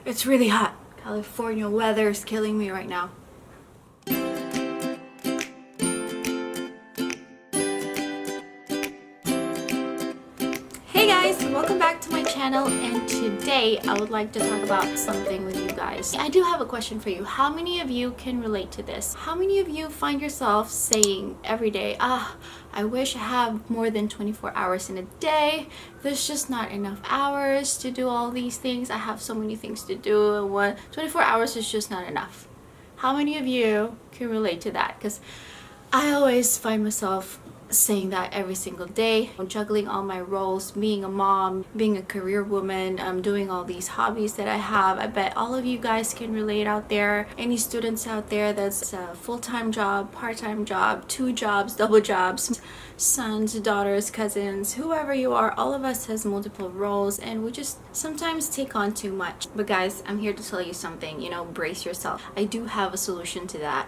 It's really hot. California weather is killing me right now. Hey guys, welcome back to my channel, and today I would like to talk about something with you guys. I do have a question for you. How many of you can relate to this? How many of you find yourself saying every day, I wish I have more than 24 hours in a day. There's just not enough hours to do all these things. I have so many things to do, and 24 hours is just not enough. How many of you can relate to that? Because I always find myself saying that every single day. I'm juggling all my roles, being a mom, being a career woman, doing all these hobbies that I have. I bet all of you guys can relate out there. Any students out there that's a full-time job, part-time job, 2 jobs, double jobs, sons, daughters, cousins, whoever you are, all of us has multiple roles, and we just sometimes take on too much. But guys, I'm here to tell you something, brace yourself. I do have a solution to that.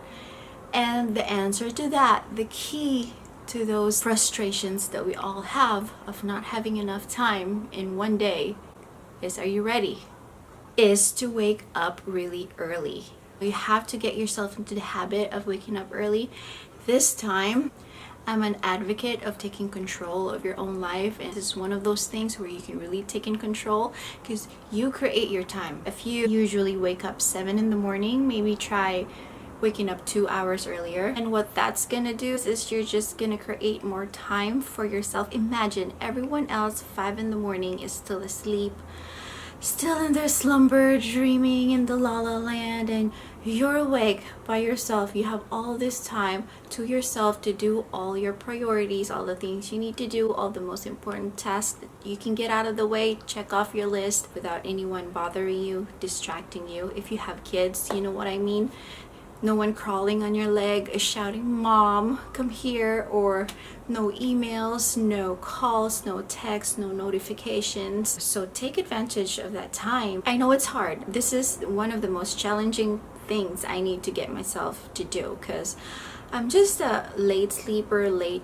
And the answer to that, the key to those frustrations that we all have of not having enough time in one day is, are you ready? Is to wake up really early. You have to get yourself into the habit of waking up early. This time, I'm an advocate of taking control of your own life, and this is one of those things where you can really take in control because you create your time. If you usually wake up 7 in the morning, maybe try waking up 2 hours earlier, and what that's gonna do is you're just gonna create more time for yourself. Imagine everyone else 5 in the morning is still asleep, still in their slumber, dreaming in the la la land, and you're awake by yourself. You have all this time to yourself to do all your priorities, all the things you need to do, all the most important tasks that you can get out of the way, check off your list without anyone bothering you, distracting you. If you have kids, you know what I mean. No one crawling on your leg, shouting, "Mom, come here," or no emails, no calls, no texts, no notifications. So take advantage of that time. I know it's hard. This is one of the most challenging things I need to get myself to do because I'm just a late sleeper, late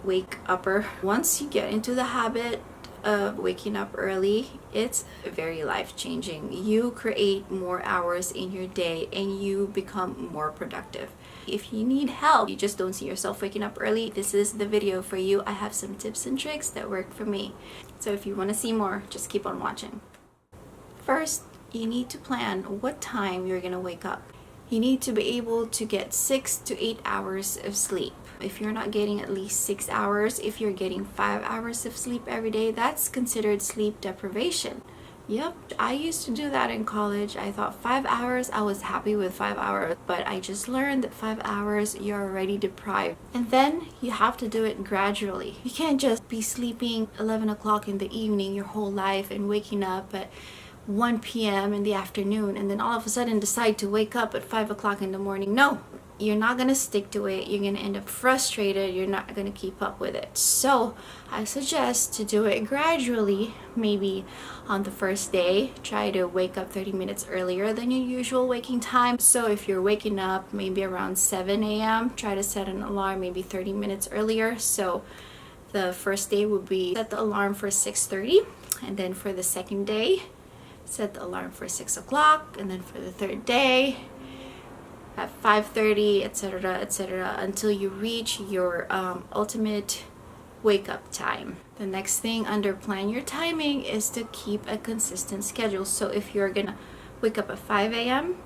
wake upper. Once you get into the habit of waking up early, it's very life-changing. You create more hours in your day and you become more productive. If you need help, you just don't see yourself waking up early, this is the video for you. I have some tips and tricks that work for me. So if you want to see more, just keep on watching. First, you need to plan what time you're gonna wake up. You need to be able to get 6 to 8 hours of sleep. If you're not getting at least 6 hours, if you're getting 5 hours of sleep every day, that's considered sleep deprivation. Yep, I used to do that in college. I thought 5 hours, I was happy with 5 hours, but I just learned that 5 hours, you're already deprived. And then you have to do it gradually. You can't just be sleeping 11 o'clock in the evening your whole life and waking up at 1 p.m. in the afternoon and then all of a sudden decide to wake up at 5 o'clock in the morning. No, you're not gonna stick to it. You're gonna end up frustrated. You're not gonna keep up with it. So I suggest to do it gradually. Maybe on the first day, try to wake up 30 minutes earlier than your usual waking time. So if you're waking up maybe around 7 a.m., try to set an alarm maybe 30 minutes earlier. So the first day would be set the alarm for 6:30, and then for the second day, set the alarm for 6 o'clock, and then for the third day at 5:30, etc., etc., until you reach your ultimate wake up time. The next thing under plan your timing is to keep a consistent schedule. So if you're gonna wake up at 5 a.m.,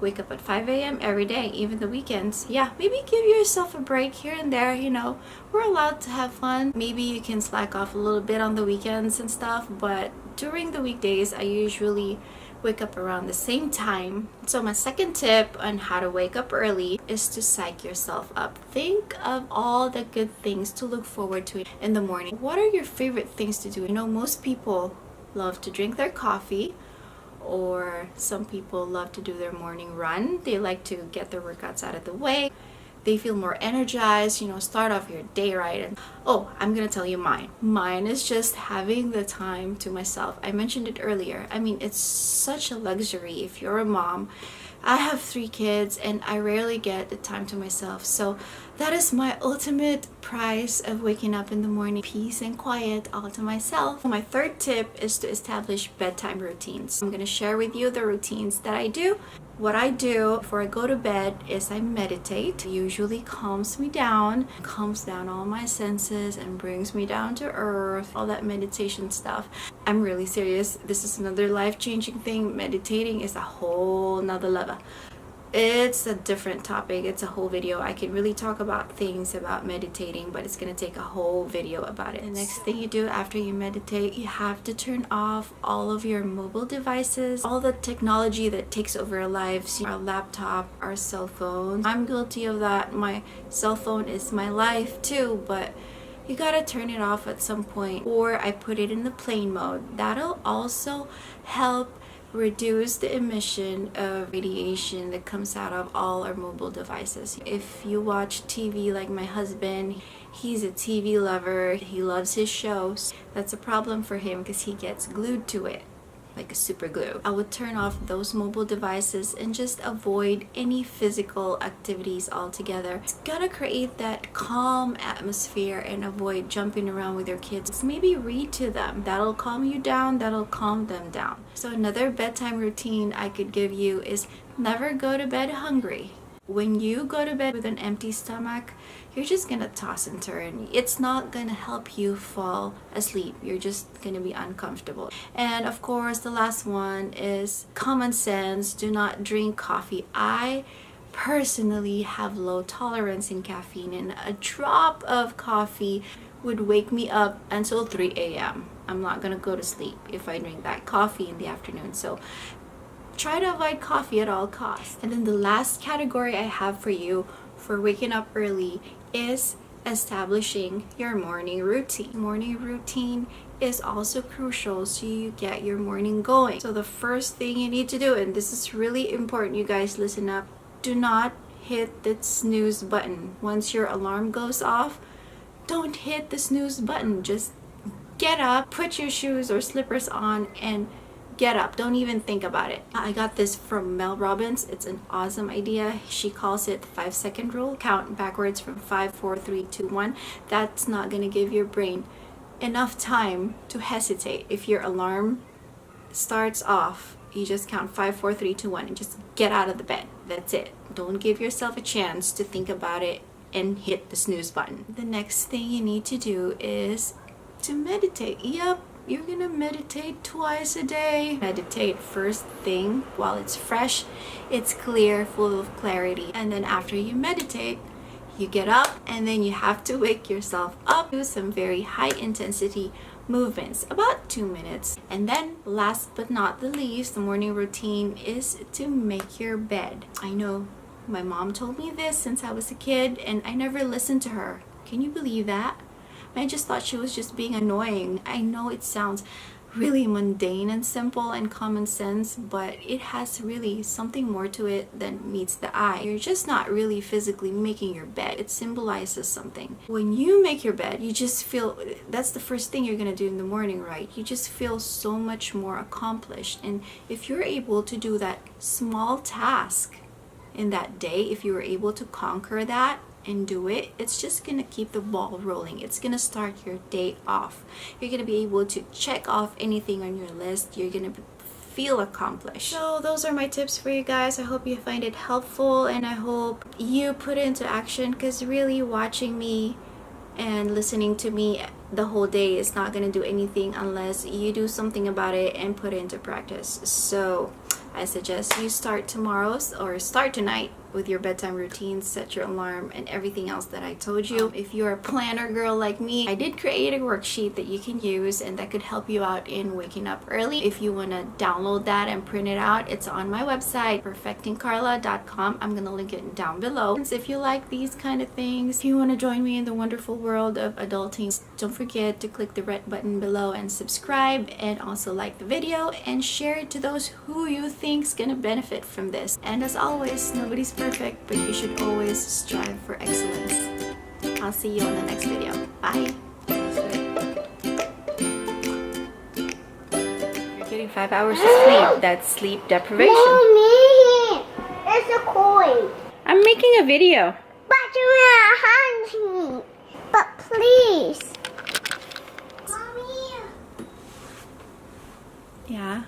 wake up at 5 a.m. every day, even the weekends. Yeah, maybe give yourself a break here and there. We're allowed to have fun. Maybe you can slack off a little bit on the weekends and stuff, but during the weekdays, I usually wake up around the same time. So my second tip on how to wake up early is to psych yourself up. Think of all the good things to look forward to in the morning. What are your favorite things to do? Most people love to drink their coffee, or some people love to do their morning run. They like to get their workouts out of the way. They feel more energized, start off your day right. And I'm gonna tell you mine. Mine is just having the time to myself. I mentioned it earlier. It's such a luxury if you're a mom. I have 3 kids and I rarely get the time to myself. So That is my ultimate prize of waking up in the morning. Peace and quiet all to myself. My third tip is to establish bedtime routines. I'm going to share with you the routines that I do. What I do before I go to bed is I meditate. It usually calms me down, calms down all my senses and brings me down to earth, all that meditation stuff. I'm really serious. This is another life-changing thing. Meditating is a whole nother level. It's a different topic. It's a whole video. I can really talk about things about meditating, but it's going to take a whole video about it. The next thing you do after you meditate, you have to turn off all of your mobile devices, all the technology that takes over our lives, our laptop, our cell phones. I'm guilty of that. My cell phone is my life too, but you gotta turn it off at some point, or I put it in the plane mode. That'll also help reduce the emission of radiation that comes out of all our mobile devices. If you watch TV like my husband, he's a TV lover, he loves his shows. That's a problem for him because he gets glued to it like a super glue. I would turn off those mobile devices and just avoid any physical activities altogether. It's gotta create that calm atmosphere and avoid jumping around with your kids. Maybe read to them. That'll calm you down, that'll calm them down. So another bedtime routine I could give you is never go to bed hungry. When you go to bed with an empty stomach, you're just gonna toss and turn. It's not gonna help you fall asleep. You're just gonna be uncomfortable. And of course, the last one is common sense. Do not drink coffee. I personally have low tolerance in caffeine, and a drop of coffee would wake me up until 3 a.m. I'm not gonna go to sleep if I drink that coffee in the afternoon. So try to avoid coffee at all costs. And then the last category I have for you for waking up early is establishing your morning routine. Morning routine is also crucial so you get your morning going. So the first thing you need to do, and this is really important, you guys listen up, do not hit the snooze button. Once your alarm goes off, don't hit the snooze button. Just get up, put your shoes or slippers on, and get up. Don't even think about it. I got this from Mel Robbins. It's an awesome idea. She calls it the 5-second rule. Count backwards from 5, 4, 3, 2, 1. That's not going to give your brain enough time to hesitate. If your alarm starts off, you just count 5, 4, 3, 2, 1 and just get out of the bed. That's it. Don't give yourself a chance to think about it and hit the snooze button. The next thing you need to do is to meditate. Yep. You're gonna meditate twice a day. Meditate first thing while it's fresh, it's clear, full of clarity. And then after you meditate, you get up and then you have to wake yourself up. Do some very high intensity movements, about 2 minutes. And then last but not the least, the morning routine is to make your bed. I know my mom told me this since I was a kid and I never listened to her. Can you believe that? I just thought she was just being annoying. I know it sounds really mundane and simple and common sense, but it has really something more to it than meets the eye. You're just not really physically making your bed. It symbolizes something. When you make your bed, you just feel, that's the first thing you're gonna do in the morning, right? You just feel so much more accomplished. And if you're able to do that small task in that day, if you were able to conquer that and do it, it's just gonna keep the ball rolling. It's gonna start your day off. You're gonna be able to check off anything on your list. You're gonna feel accomplished. So those are my tips for you guys. I hope you find it helpful and I hope you put it into action, because really watching me and listening to me the whole day is not gonna do anything unless you do something about it and put it into practice. So I suggest you start tomorrow or start tonight with your bedtime routine, set your alarm and everything else that I told you. If you're a planner girl like me, I did create a worksheet that you can use and that could help you out in waking up early. If you want to download that and print it out, it's on my website, perfectingcarla.com. I'm gonna link it down below. And if you like these kind of things, if you want to join me in the wonderful world of adulting, don't forget to click the red button below and subscribe, and also like the video and share it to those who you think's gonna benefit from this. And as always, nobody's perfect, but you should always strive for excellence. I'll see you on the next video. Bye. You're getting 5 hours of sleep. That's sleep deprivation. Mommy, it's a coin. I'm making a video. But you are hungry. But please. Mommy. Yeah.